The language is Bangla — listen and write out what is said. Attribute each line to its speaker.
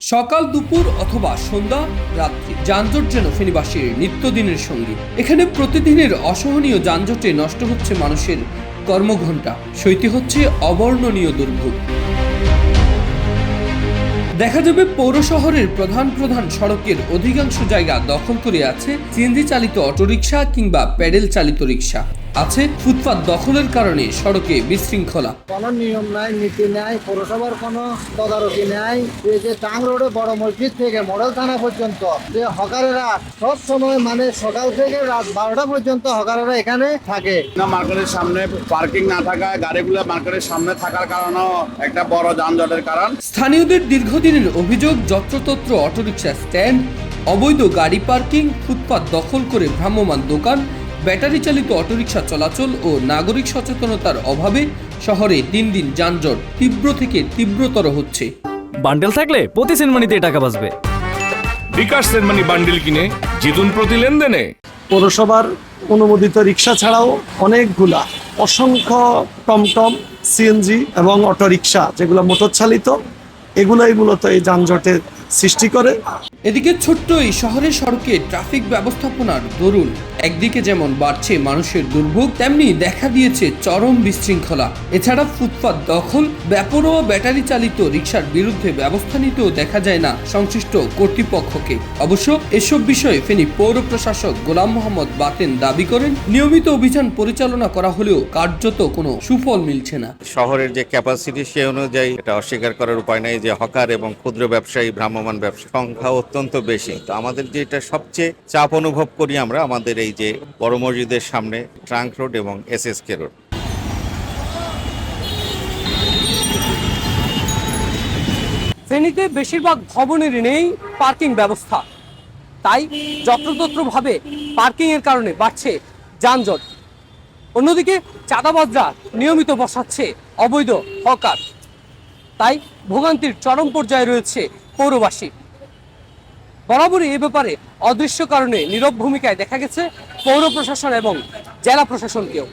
Speaker 1: সকাল দুপুর অথবা সন্ধ্যা রাত্রি যানজট যেন ফেনীবাসীর নিত্যদিনের সঙ্গী। এখানে প্রতিদিনের অসহনীয় যানজটে নষ্ট হচ্ছে মানুষের কর্মঘণ্টা, সইতে হচ্ছে অবর্ণনীয় দুর্ভোগ। দেখা যাবে পৌর শহরের প্রধান প্রধান সড়কের অধিকাংশ জায়গা দখল করে আছে সিএনজি চালিত অটোরিকশা কিংবা প্যাডেল চালিত রিকশা। আছে ফুটপাত দখলের কারণে সড়কে বিশৃঙ্খলা।
Speaker 2: কোনো নিয়ম নাই, নীতি নাই, পৌরসভার কোনো তদারকি নাই। এই যে টাং রোডে বড় মসজিদ থেকে মডেল থানা পর্যন্ত যে হকারেরা সব সময় মানে সকাল থেকে রাত 12টা পর্যন্ত হকারেরা এখানে থাকে।
Speaker 3: মার্কেটের সামনে পার্কিং না থাকায় গাড়িগুলো মার্কেটের সামনে থাকার কারণেও একটা বড় যানজটের কারণ।
Speaker 1: স্থানীয়দের দীর্ঘদিনের অভিযোগ, যত্রতত্র অটোরিকশা স্ট্যান্ড, অবৈধ গাড়ি পার্কিং, ফুটপাত দখল করে ভ্রাম্যমাণ দোকান, ব্যাটারি চালিত অটোরিকশা চলাচল ও নাগরিক সচেতনতার অভাবে শহরে দিন দিন যানজট তীব্র থেকে তীব্রতর হচ্ছে।
Speaker 4: বান্ডেল থাকলে প্রতি সেনমানিতে টাকা বাঁচবে।
Speaker 5: বিকাশ সেনমানি বান্ডেল কিনে জিতুন প্রতি লেনদেনে।
Speaker 6: পৌরসভার অনুমোদিত রিক্সা ছাড়াও অনেকগুলা অসংখ্য টমটম, সিএনজি এবং অটোরিকশা যেগুলো মোটর চালিত, এগুলাই মূলত এই যানজটের সৃষ্টি করে।
Speaker 1: এদিকে ছোট্ট এই শহরের সড়কে ট্রাফিক ব্যবস্থাপনার দরুন একদিকে যেমন বাড়ছে মানুষের দুর্ভোগ, তেমনি দেখা দিয়েছে চরম বিশৃঙ্খলা। এছাড়া ফুটপাত দখল, বেপরোয়া ব্যাটারি চালিত রিকশার বিরুদ্ধে ব্যবস্থা নিতেও দেখা যায় না সংশ্লিষ্ট কর্তৃপক্ষকে। অবশ্য এসব বিষয়ে ফেনী পৌর প্রশাসক গোলাম মোহাম্মদ বাতেন দাবি করেন, নিয়মিত অভিযান পরিচালনা করা হলেও কার্যত কোনো সুফল মিলছে না।
Speaker 7: শহরের যে ক্যাপাসিটি সে অনুযায়ী এটা অস্বীকার করার উপায় নেই যে হকার এবং ক্ষুদ্র ব্যবসায়ী, ভ্রাম্যমাণ ব্যবসা সংখ্যা অত্যন্ত বেশি। তো আমাদের যেটা সবচেয়ে চাপ অনুভব করি আমরা আমাদের এই যে বড় মসজিদের সামনে ট্রাঙ্ক রোড এবং এসএসকে রোড।
Speaker 8: ফেনীতে বেশিরভাগ ভবনেরই নেই পার্কিং ব্যবস্থা, তাই যত্রতত্রভাবে পার্কিং এর কারণে বাড়ছে যানজট। অন্যদিকে চাঁদাবাজরা নিয়মিত বসাচ্ছে অবৈধ হকার, তাই ভোগান্তির চরম পর্যায়ে রয়েছে পৌরবাসী। বরাবরই এ ব্যাপারে অদৃশ্য কারণে নীরব ভূমিকায় দেখা গেছে পৌর প্রশাসন এবং জেলা প্রশাসনকেও।